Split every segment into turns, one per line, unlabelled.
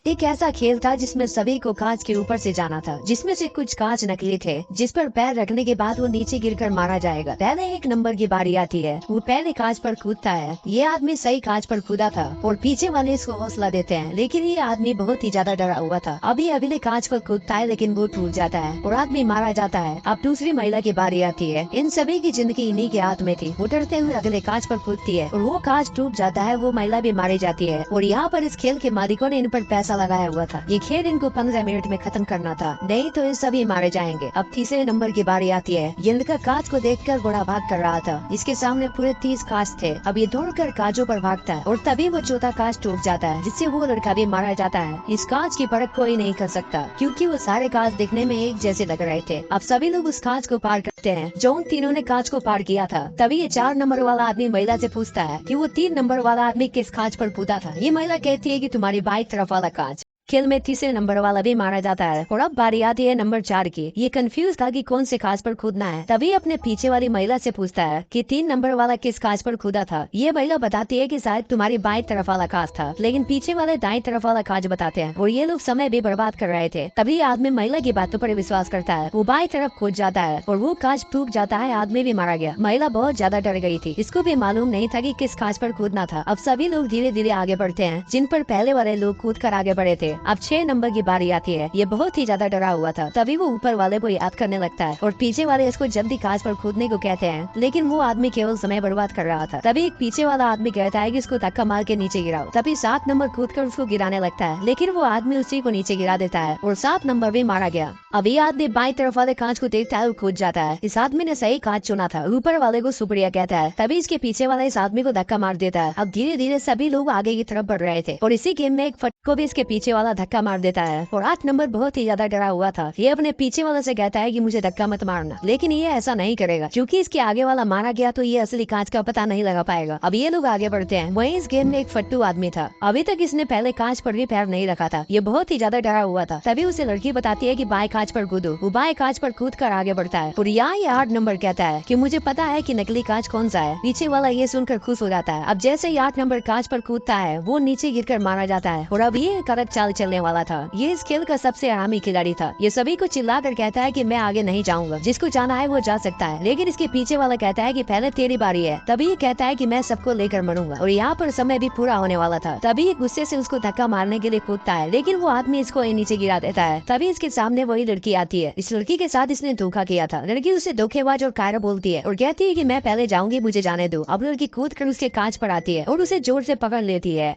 एक ऐसा खेल था जिसमें सभी को कांच के ऊपर से जाना था, जिसमें से कुछ कांच नकली थे, जिस पर पैर रखने के बाद वो नीचे गिरकर मारा जाएगा। पहले एक नंबर की बारी आती है, वो पहले कांच पर कूदता है। ये आदमी सही कांच पर कूदा था और पीछे वाले इसको हौसला देते हैं, लेकिन ये आदमी बहुत ही ज्यादा डरा हुआ था। अभी अगले कांच पर कूदता है, लेकिन वो टूट जाता है और आदमी मारा जाता है। अब दूसरी महिला की बारी आती है। इन सभी की जिंदगी इन्हीं के हाथ में थी। वो डरते हुए अगले कांच पर कूदती है और वो कांच टूट जाता है। वो महिला भी मारी जाती है और यहाँ पर इस खेल के मालिकों ने इन पर पैसा लगाया हुआ था। ये खेल इनको 15 मिनट में खत्म करना था, नहीं तो ये सभी मारे जाएंगे। अब तीसरे नंबर की बारी आती है। ये लड़का कांच को देखकर घोड़ा भाग कर रहा था। इसके सामने पूरे 30 कांच थे। अब ये दौड़कर कांचों पर भागता है और तभी वो चौथा कांच टूट जाता है, जिससे वो लड़का भी मारा जाता है। इस कांच की परख कोई नहीं कर सकता, क्योंकि वो सारे कांच दिखने में एक जैसे लग रहे थे। अब सभी लोग उस कांच को पार करते हैं जो उन तीनों ने कांच को पार किया था। तभी ये 4 नंबर वाला आदमी महिला से पूछता है कि वो 3 नंबर वाला आदमी किस कांच पर कूदा था। ये महिला कहती है कि तुम्हारी बाई तरफ वाला कांच। खेल में तीसरे नंबर वाला भी मारा जाता है और अब बारी आती है नंबर 4 की। ये कंफ्यूज था कि कौन से कांच पर कूदना है। तभी अपने पीछे वाली महिला से पूछता है कि 3 नंबर वाला किस कांच पर कूदा था। ये महिला बताती है कि शायद तुम्हारी बाएं तरफ वाला कांच था, लेकिन पीछे वाले दाएं तरफ वाला कांच बताते हैं और ये लोग समय भी बर्बाद कर रहे थे। तभी आदमी महिला की बातों पर विश्वास करता है। वो बाएं तरफ कूद जाता है और वो कांच टूट जाता है। आदमी भी मारा गया। महिला बहुत ज्यादा डर गई थी। इसको भी मालूम नहीं था कि किस कांच पर कूदना था। अब सभी लोग धीरे धीरे आगे बढ़ते हैं, जिन पर पहले वाले लोग कूद कर आगे बढ़े थे। अब 6 नंबर की बारी आती है। ये बहुत ही ज्यादा डरा हुआ था। तभी वो ऊपर वाले को याद करने लगता है और पीछे वाले इसको जल्दी कांच पर कूदने को कहते हैं, लेकिन वो आदमी केवल समय बर्बाद कर रहा था। तभी एक पीछे वाला आदमी कहता है कि इसको धक्का मार के नीचे गिराओ। तभी 7 नंबर कूदकर उसको गिराने लगता है, लेकिन वो आदमी उसी को नीचे गिरा देता है और 7 नंबर भी मारा गया। अब ये आदमी बाईं तरफ वाले कांच को देखता है और कूद जाता है। इस आदमी ने सही कांच चुना था। ऊपर वाले को शुक्रिया कहता है। तभी इसके पीछे वाला इस आदमी को धक्का मार देता है। अब धीरे धीरे सभी लोग आगे की तरफ बढ़ रहे थे और इसी गेम में एक फट को भी इसके पीछे वाला धक्का मार देता है और 8 नंबर बहुत ही ज्यादा डरा हुआ था। ये अपने पीछे वाले से कहता है कि मुझे धक्का मत मारना, लेकिन ये ऐसा नहीं करेगा क्योंकि इसके आगे वाला मारा गया तो ये असली कांच का पता नहीं लगा पाएगा। अब ये लोग आगे बढ़ते हैं। वहीं इस गेम में एक फट्टू आदमी था। अभी तक इसने पहले कांच पर भी पैर नहीं रखा था। ये बहुत ही ज्यादा डरा हुआ था। तभी उसे लड़की बताती है कि बाएं कांच पर कूदो। वो बाएं कांच पर कूद कर आगे बढ़ता है और यहाँ ये 8 नंबर कहता है कि मुझे पता है कि नकली कांच कौन सा है। पीछे वाला ये सुनकर खुश हो जाता है। अब जैसे ही 8 नंबर कांच पर कूदता है, वो नीचे गिरकर मारा जाता है और अब ये कड़क चाल चलने वाला था। ये इस खेल का सबसे आरामी खिलाड़ी था। ये सभी को चिल्लाकर कहता है कि मैं आगे नहीं जाऊंगा, जिसको जाना है वो जा सकता है, लेकिन इसके पीछे वाला कहता है कि पहले तेरी बारी है। तभी ये कहता है कि मैं सबको लेकर मरूंगा और यहाँ पर समय भी पूरा होने वाला था। तभी ये गुस्से से उसको धक्का मारने के लिए कूदता है, लेकिन वो आदमी इसको नीचे गिरा देता है। तभी इसके सामने वही लड़की आती है। इस लड़की के साथ इसने धोखा किया था। लड़की उसे धोखेबाज और कायरा बोलती है और कहती है कि मैं पहले जाऊंगी, मुझे जाने दो। अब लड़की कूद कर उसके कांच पर आती है और उसे जोर से पकड़ लेती है।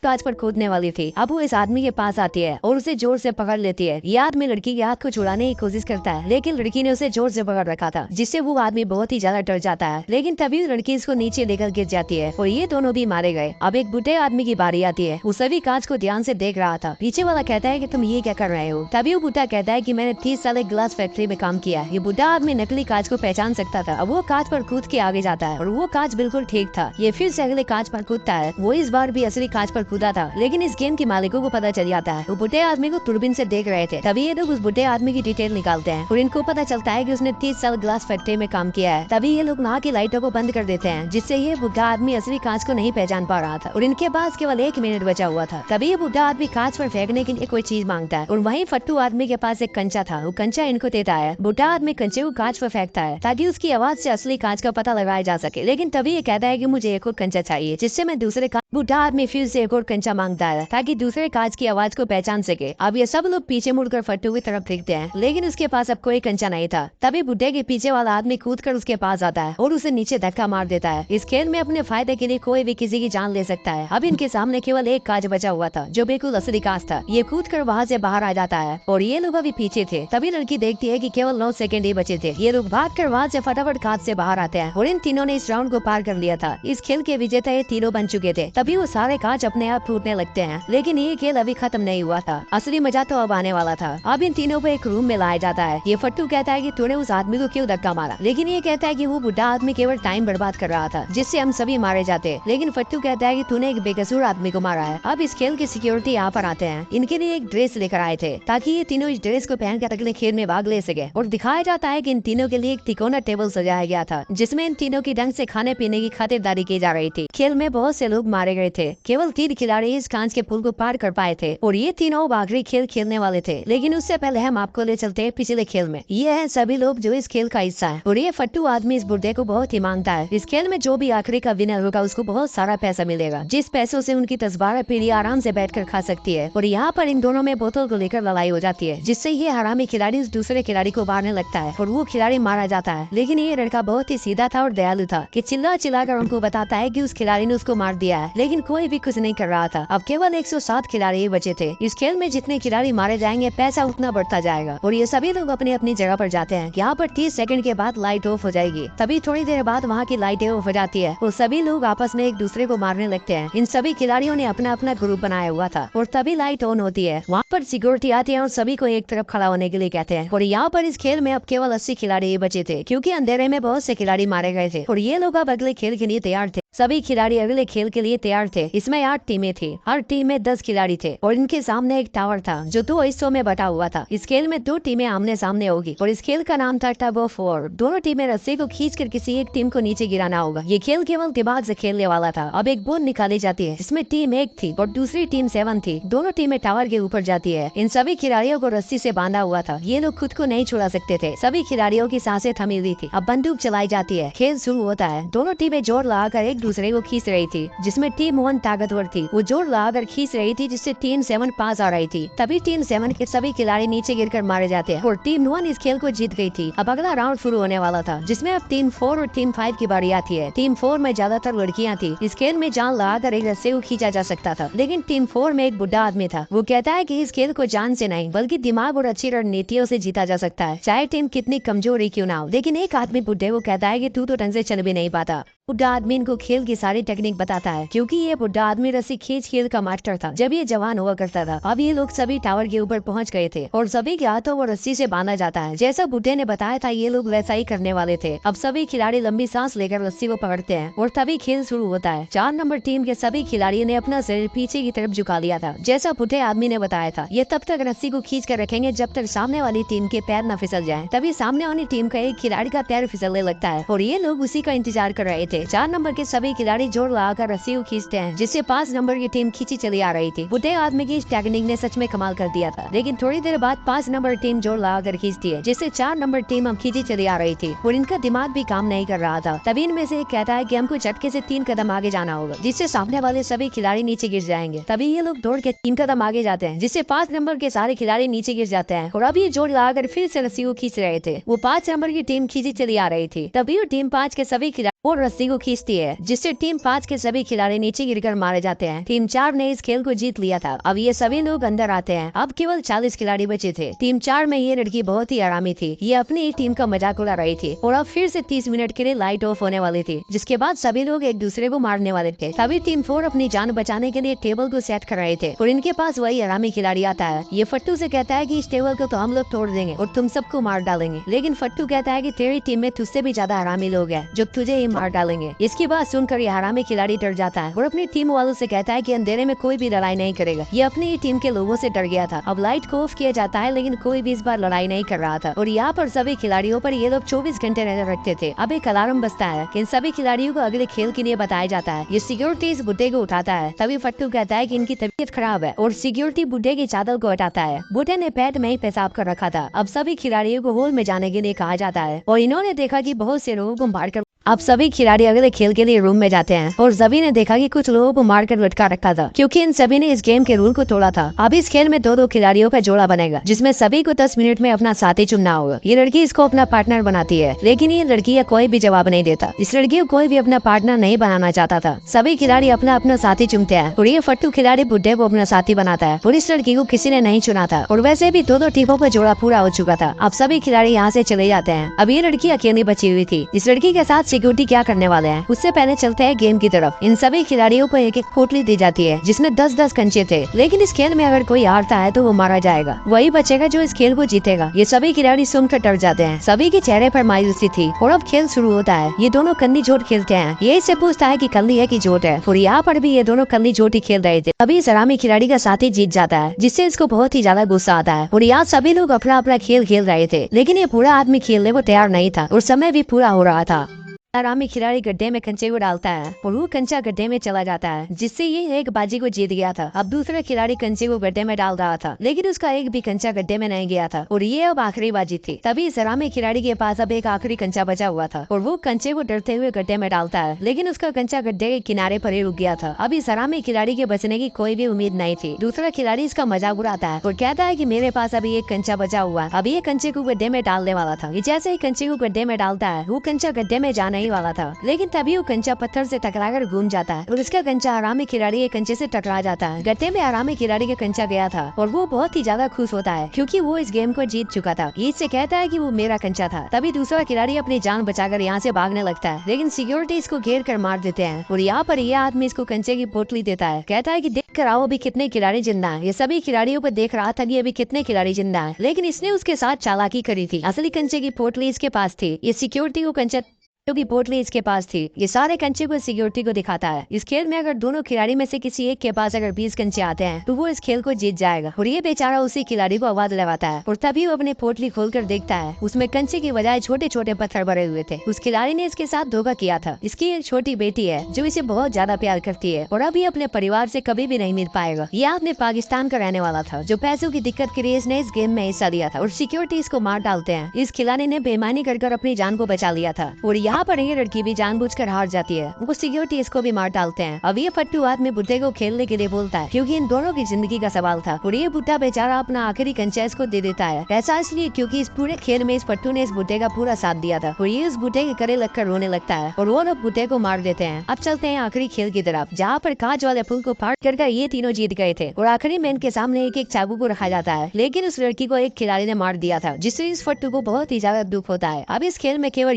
कांच पर कूदने वाली थी। अब वो इस आदमी के पास आती है और उसे जोर से पकड़ लेती है। ये आदमी लड़की के हाथ को छुड़ाने की कोशिश करता है, लेकिन लड़की ने उसे जोर से पकड़ रखा था, जिससे वो आदमी बहुत ही ज्यादा डर जाता है। लेकिन तभी लड़की इसको नीचे लेकर गिर जाती है और ये दोनों भी मारे गए। अब एक बूढ़े आदमी की बारी आती है। वो सभी कांच को ध्यान से देख रहा था। पीछे वाला कहता है कि तुम ये क्या कर रहे हो। तभी वो बूढ़ा कहता है कि मैंने 30 साल एक ग्लास फैक्ट्री में काम किया है। ये बूढ़ा आदमी नकली कांच को पहचान सकता था। अब वो कांच पर कूद के आगे जाता है और वो कांच बिल्कुल ठीक था। ये फिर से अगले कांच पर कूदता है। वो इस बार भी असली कांच पर कूदा था, लेकिन इस गेम के मालिकों को पता चल जाता है। वो बुढ़े आदमी को दूरबीन से देख रहे थे। तभी ये लोग उस बुढ़े आदमी की डिटेल निकालते हैं और इनको पता चलता है कि उसने 30 साल ग्लास फैक्ट्री में काम किया है। तभी ये लोग वहाँ की लाइटों को बंद कर देते हैं, जिससे ये बुढ़ा आदमी असली कांच को नहीं पहचान पा रहा था और इनके पास केवल 1 मिनट बचा हुआ था। तभी ये बुढ़ा आदमी कांच पर फेंकने के लिए कोई चीज मांगता है और वहीं फट्टू आदमी के पास एक कंचा था। वो कंचा इनको देता है। बुढ़ा आदमी कंचे को कांच पर फेंकता है ताकि उसकी आवाज से असली कांच का पता लगाया जा सके, लेकिन तभी ये कहता है कि मुझे एक और कंचा चाहिए, जिससे मैं दूसरे बुढ़ा आदमी फिर से एक और कंचा मांगता है ताकि दूसरे कांच की आवाज को पहचान सके। अब ये सब लोग पीछे मुड़कर फट्टू की तरफ देखते हैं, लेकिन उसके पास अब कोई कंचा नहीं था। तभी बुढ़े के पीछे वाला आदमी कूदकर उसके पास आता है और उसे नीचे धक्का मार देता है। इस खेल में अपने फायदे के लिए कोई भी किसी की जान ले सकता है। अब इनके सामने केवल एक कांच बचा हुआ था, जो बिल्कुल असली कांच था। ये कूदकर वहाँ से बाहर आ जाता है और ये लोग अभी पीछे थे। तभी लड़की देखती है कि केवल 9 सेकंड ही बचे थे। ये लोग भागकर वहाँ से फटाफट कांच से बाहर आते हैं और इन तीनों ने इस राउंड को पार कर लिया था। इस खेल के विजेता ये तीनों बन चुके थे। तभी वो सारे कांच अपने आप टूटने लगते हैं, लेकिन ये खेल अभी खत्म नहीं हुआ था। असली मजा तो अब आने वाला था। अब इन तीनों को एक रूम में लाया जाता है। ये फट्टू कहता है कि तूने उस आदमी को क्यों धक्का मारा, लेकिन ये कहता है कि वो बुढ़ा आदमी केवल टाइम बर्बाद कर रहा था, जिससे हम सभी मारे जाते। लेकिन फट्टू कहता है कि तूने एक बेकसूर आदमी को मारा है। अब इस खेल के सिक्योरिटी यहाँ पर आते हैं। इनके लिए एक ड्रेस लेकर आए थे ताकि ये तीनों इस ड्रेस को पहनकर अगले खेल में भाग ले सके। और दिखाया जाता है कि इन तीनों के लिए एक तिकोना टेबल सजाया गया था, जिसमें इन तीनों की ढंग से खाने पीने की खातिरदारी की जा रही थी। खेल में बहुत से लोग मारे मारे गए थे। केवल 3 खिलाड़ी इस कांच के पुल को पार कर पाए थे और ये तीनों आखिरी खेल खेलने वाले थे। लेकिन उससे पहले हम आपको ले चलते हैं पिछले खेल में। ये है सभी लोग जो इस खेल का हिस्सा है और ये फट्टू आदमी इस बुड्ढे को बहुत ही मांगता है। इस खेल में जो भी आखिरी का विनर होगा उसको बहुत सारा पैसा मिलेगा, जिस पैसों से उनकी 10-12 पीढ़ी आराम से बैठकर खा सकती है। और यहाँ पर इन दोनों में बोतल को लेकर लड़ाई हो जाती है, जिससे ये हरामी खिलाड़ी उस दूसरे खिलाड़ी को मारने लगता है और वो खिलाड़ी मारा जाता है। लेकिन ये लड़का बहुत ही सीधा था और दयालु था कि चिल्ला चिल्लाकर उनको बताता है कि उस खिलाड़ी ने उसको मार दिया है, लेकिन कोई भी कुछ नहीं कर रहा था। अब केवल 107 खिलाड़ी बचे थे। इस खेल में जितने खिलाड़ी मारे जाएंगे पैसा उतना बढ़ता जाएगा और ये सभी लोग अपनी अपनी जगह पर जाते हैं। यहाँ पर 30 सेकंड के बाद लाइट ऑफ हो जाएगी। तभी थोड़ी देर बाद वहाँ की लाइटें ऑफ हो जाती है और सभी लोग आपस में एक दूसरे को मारने लगते हैं। इन सभी खिलाड़ियों ने अपना अपना ग्रुप बनाया हुआ था और तभी लाइट ऑन होती है। वहाँ पर सिक्योरिटी आती है और सभी को एक तरफ खड़ा होने के लिए कहते हैं। और यहाँ पर इस खेल में अब केवल 80 खिलाड़ी बचे थे, क्योंकि अंधेरे में बहुत से खिलाड़ी मारे गए थे और ये लोग अब अगले खेल के लिए तैयार थे। सभी खिलाड़ी अगले खेल के लिए तैयार थे। इसमें 8 टीमें थी, हर टीम में 10 खिलाड़ी थे और इनके सामने एक टावर था जो 2 हिस्सों में बटा हुआ था। इस खेल में 2 टीमें आमने सामने होगी और इस खेल का नाम था टग ऑफ वॉर। दोनों टीमें रस्सी को खींचकर किसी एक टीम को नीचे गिराना होगा। ये खेल केवल दिमाग से खेलने वाला था। अब एक बोन निकाली जाती है, इसमें टीम 1 थी और दूसरी टीम 7 थी। दोनों टीमें टावर के ऊपर जाती है। इन सभी खिलाड़ियों को रस्सी से बांधा हुआ था। ये लोग खुद को नहीं छुड़ा सकते थे। सभी खिलाड़ियों की सांसें थमी हुई थी। अब बंदूक चलाई जाती है, खेल शुरू होता है। दोनों टीमें जोर लगाकर एक दूसरे को खींच रही थी, जिसमें टीम 1 ताकतवर थी। वो जोर लगाकर खींच रही थी, जिससे टीम 7 पास आ रही थी। तभी टीम 7 के सभी खिलाड़ी नीचे गिरकर मारे जाते हैं और टीम 1 इस खेल को जीत गई थी। अब अगला राउंड शुरू होने वाला था, जिसमें अब टीम 4 और टीम 5 की बारी आती है। टीम 4 में ज्यादातर लड़कियां थी। इस खेल में जान लगाकर एक रस्से को खींचा जा सकता था, लेकिन टीम 4 में एक बुढ़ा आदमी था। वो कहता है कि इस खेल को जान से नहीं बल्कि दिमाग और अच्छी रणनीतियों से जीता जा सकता है, चाहे टीम कितनी कमजोर ही क्यों ना हो। लेकिन एक आदमी बुढ़े को कहता है कि तू तो ढंग से चल भी नहीं पाता। बुढ़ा आदमी इनको खेल की सारी टेक्निक बताता है, क्योंकि ये बुढ़ा आदमी रस्सी खींच खेल का मास्टर था जब ये जवान हुआ करता था। अब ये लोग सभी टावर के ऊपर पहुंच गए थे और सभी के हाथों को रस्सी से बांधा जाता है। जैसा बुढ़े ने बताया था ये लोग वैसा ही करने वाले थे। अब सभी खिलाड़ी लंबी सांस लेकर रस्सी को पकड़ते हैं और तभी खेल शुरू होता है। 4 नंबर टीम के सभी खिलाड़ियों ने अपना शरीर पीछे की तरफ झुका लिया था, जैसा बुढ़े आदमी ने बताया था। ये तब तक रस्सी को खींच कर रखेंगे जब तक सामने वाली टीम के पैर न फिसल जाए। तभी सामने वाली टीम का एक खिलाड़ी का पैर फिसलने लगता है और ये लोग उसी का इंतजार कर रहे थे। 4 नंबर के सभी खिलाड़ी जोर लगाकर रस्सी को खींचते हैं, जिससे 5 नंबर की टीम खींची चली आ रही थी। बुढ़े आदमी की इस टेक्निक ने सच में कमाल कर दिया था। लेकिन थोड़ी देर बाद 5 नंबर टीम जोर लगाकर खींचती है, जिससे 4 नंबर टीम अब खींची चली आ रही थी और इनका दिमाग भी काम नहीं कर रहा था। तभी इनमें से एक कहता है कि हमको झटके से 3 कदम आगे जाना होगा, जिससे सामने वाले सभी खिलाड़ी नीचे गिर जाएंगे। तभी ये लोग दौड़ के 3 कदम आगे जाते हैं, जिससे 5 नंबर के सारे खिलाड़ी नीचे गिर जाते हैं और अब ये जोर लगाकर फिर से रस्सी को खींच रहे थे। वो 5 नंबर की टीम खींची चली आ रही थी। तभी टीम 5 के सभी खिलाड़ी और रस्सी को खींचती है, जिससे टीम 5 के सभी खिलाड़ी नीचे गिरकर मारे जाते हैं। टीम 4 ने इस खेल को जीत लिया था। अब ये सभी लोग अंदर आते हैं। अब केवल 40 खिलाड़ी बचे थे। टीम 4 में ये लड़की बहुत ही आरामी थी। ये अपनी ही टीम का मजाक उड़ा रही थी और अब फिर से 30 मिनट के लिए लाइट ऑफ होने वाली थी, जिसके बाद सभी लोग एक दूसरे को मारने वाले थे। तभी टीम 4 अपनी जान बचाने के लिए टेबल को सेट कर रहे थे और इनके पास वही आरामी खिलाड़ी आता है। ये फट्टू से कहता है कि इस टेबल को तो हम लोग तोड़ देंगे और तुम सबको मार डालेंगे। लेकिन फट्टू कहता है कि तेरी टीम में तुझसे भी ज्यादा आरामी लोग हैं जो तुझे ही मार डालेंगे। इसकी बात सुनकर ये हरामी खिलाड़ी डर जाता है और अपनी टीम वालों से कहता है कि अंधेरे में कोई भी लड़ाई नहीं करेगा। ये अपनी ही टीम के लोगों से डर गया था। अब लाइट को ऑफ किया जाता है, लेकिन कोई भी इस बार लड़ाई नहीं कर रहा था और यहाँ पर सभी खिलाड़ियों पर ये लोग 24 घंटे नजर रखते थे। अब एक अलार्म बजता है कि इन सभी खिलाड़ियों को अगले खेल के लिए बताया जाता है। ये सिक्योरिटी इस बुड्ढे को उठाता है। तभी फट्टू कहता है कि इनकी तबीयत खराब है और सिक्योरिटी बुड्ढे की चादर को हटाता है। बुड्ढे ने पेट में ही पेशाब कर रखा था। अब सभी खिलाड़ियों को हॉल में जाने के लिए कहा जाता है और इन्होंने देखा कि बहुत से लोगों को मारकर अब सभी खिलाड़ी अगले खेल के लिए रूम में जाते हैं और सभी ने देखा कि कुछ लोगों को मारकर लटका रखा था, क्योंकि इन सभी ने इस गेम के रूल को तोड़ा था। अब इस खेल में 2-2 खिलाड़ियों का जोड़ा बनेगा, जिसमें सभी को 10 मिनट में अपना साथी चुनना होगा। ये लड़की इसको अपना पार्टनर बनाती है, लेकिन ये लड़की या कोई भी जवाब नहीं देता। इस लड़की को कोई भी अपना पार्टनर नहीं बनाना चाहता था। सभी खिलाड़ी अपना अपना साथी चुनते हैं और ये फट्टू खिलाड़ी बुड्ढे को अपना साथी बनाता है और इस लड़की को किसी ने नहीं चुना था और वैसे भी 2-2 टीमों का जोड़ा पूरा हो चुका था। अब सभी खिलाड़ी यहाँ से चले जाते हैं। अब ये लड़की अकेली बची हुई थी। इस लड़की के साथ सिक्योरिटी क्या करने वाले हैं, उससे पहले चलते हैं गेम की तरफ। इन सभी खिलाड़ियों को एक एक पोटली दी जाती है, जिसमें 10-10 कंचे थे। लेकिन इस खेल में अगर कोई हारता है तो वो मारा जाएगा। वही बचेगा जो इस खेल को जीतेगा। ये सभी खिलाड़ी सुनकर डर जाते हैं। सभी के चेहरे पर मायूसी थी और अब खेल शुरू होता है। ये दोनों कन्नी जोट खेलते हैं। ये इससे पूछता है कि कल्ली है कि जोट है और यहाँ पर भी ये दोनों कल्ली जोट ही खेल रहे थे। अभी इस हरामी खिलाड़ी का साथी जीत जाता है, जिससे इसको बहुत ही ज्यादा गुस्सा आता है और यहाँ सभी लोग अपना अपना खेल खेल रहे थे। लेकिन ये पूरा आदमी खेलने को तैयार नहीं था और समय भी पूरा हो रहा था। आरामी खिलाड़ी गड्ढे में कंचे को डालता है और वो कंचा गड्ढे में चला जाता है, जिससे ये एक बाजी को जीत गया था। अब दूसरा खिलाड़ी कंचे को गड्ढे में डाल रहा था, लेकिन उसका एक भी कंचा गड्ढे में नहीं गया था और ये अब आखिरी बाजी थी। तभी इस आरामी खिलाड़ी के पास अब एक आखिरी कंचा बचा हुआ था और वो कंचे को डरते हुए गड्ढे में डालता है, लेकिन उसका कंचा गड्ढे के किनारे पर ही रुक गया था। अब इस आरामी खिलाड़ी के बचने की कोई भी उम्मीद नहीं थी। दूसरा खिलाड़ी इसका मजाक उड़ाता है और कहता है कि मेरे पास अभी एक कंचा बचा हुआ है, अभी ये कंचे को गड्ढे में डालने वाला था। ये जैसे ही कंचे को गड्ढे में डालता है, वो कंचा गड्ढे में जाने ही वाला था, लेकिन तभी वो कंचा पत्थर से टकराकर घूम जाता है और उसका कंचा आरामी खिलाड़ी के कंचे से टकरा जाता है। गड्ढे में आरामी खिलाड़ी का कंचा गया था और वो बहुत ही ज्यादा खुश होता है क्योंकि वो इस गेम को जीत चुका था। ये इससे कहता है कि वो मेरा कंचा था। तभी दूसरा खिलाड़ी अपनी जान बचाकर यहाँ से भागने लगता है, लेकिन सिक्योरिटी इसको घेर कर मार देते हैं और यहाँ पर यह आदमी इसको कंचे की पोटली देता है। कहता है कि देख कर आओ अभी कितने खिलाड़ी जिंदा है। ये सभी खिलाड़ियों को देख रहा था कि अभी कितने खिलाड़ी जिंदा है, लेकिन इसने उसके साथ चालाकी करी थी। असली कंचे की पोटली इसके पास थी, ये सिक्योरिटी को कंचा की पोटली इसके पास थी। ये सारे कंचे को सिक्योरिटी को दिखाता है। इस खेल में अगर दोनों खिलाड़ी में से किसी एक के पास अगर 20 कंचे आते हैं तो वो इस खेल को जीत जाएगा और ये बेचारा उसी खिलाड़ी को आवाज लगाता है और तभी वो अपनी पोटली खोलकर देखता है, उसमें कंचे की बजाय छोटे छोटे पत्थर भरे हुए थे। उस खिलाड़ी ने इसके साथ धोखा किया था। इसकी एक छोटी बेटी है जो इसे बहुत ज्यादा प्यार करती है और अब ये अपने परिवार से कभी भी नहीं मिल पाएगा। ये आपने पाकिस्तान का रहने वाला था जो पैसों की दिक्कत की वजह से इस गेम में हिस्सा लिया था और सिक्योरिटी इसको मार डालते हैं। इस खिलाड़ी ने बेईमानी कर अपनी जान को बचा लिया था और यहाँ पर ये लड़की भी जानबूझकर हार जाती है। वो सिक्योरिटी इसको भी मार डालते हैं। अब ये फट्टू आदमी बुड्ढे को खेलने के लिए बोलता है क्योंकि इन दोनों की जिंदगी का सवाल था और ये बुड्ढा बेचारा अपना आखिरी कंचा इसको दे देता है। ऐसा इसलिए क्योंकि इस पूरे खेल में इस फट्टू ने इस बुड्ढे का पूरा साथ दिया था और ये इस बुड्ढे के करे लगकर रोने लगता है और वो लोग बुड्ढे को मार देते हैं। अब चलते हैं आखिरी खेल की तरफ, जहाँ पर कांच वाले पुल को फाड़ कर ये तीनों जीत गए थे और आखिरी में इनके सामने एक एक चाकू को रखा जाता है, लेकिन उस लड़की को एक खिलाड़ी ने मार दिया था, जिससे इस फट्टू को बहुत ही ज्यादा दुख होता है। अब इस खेल में केवल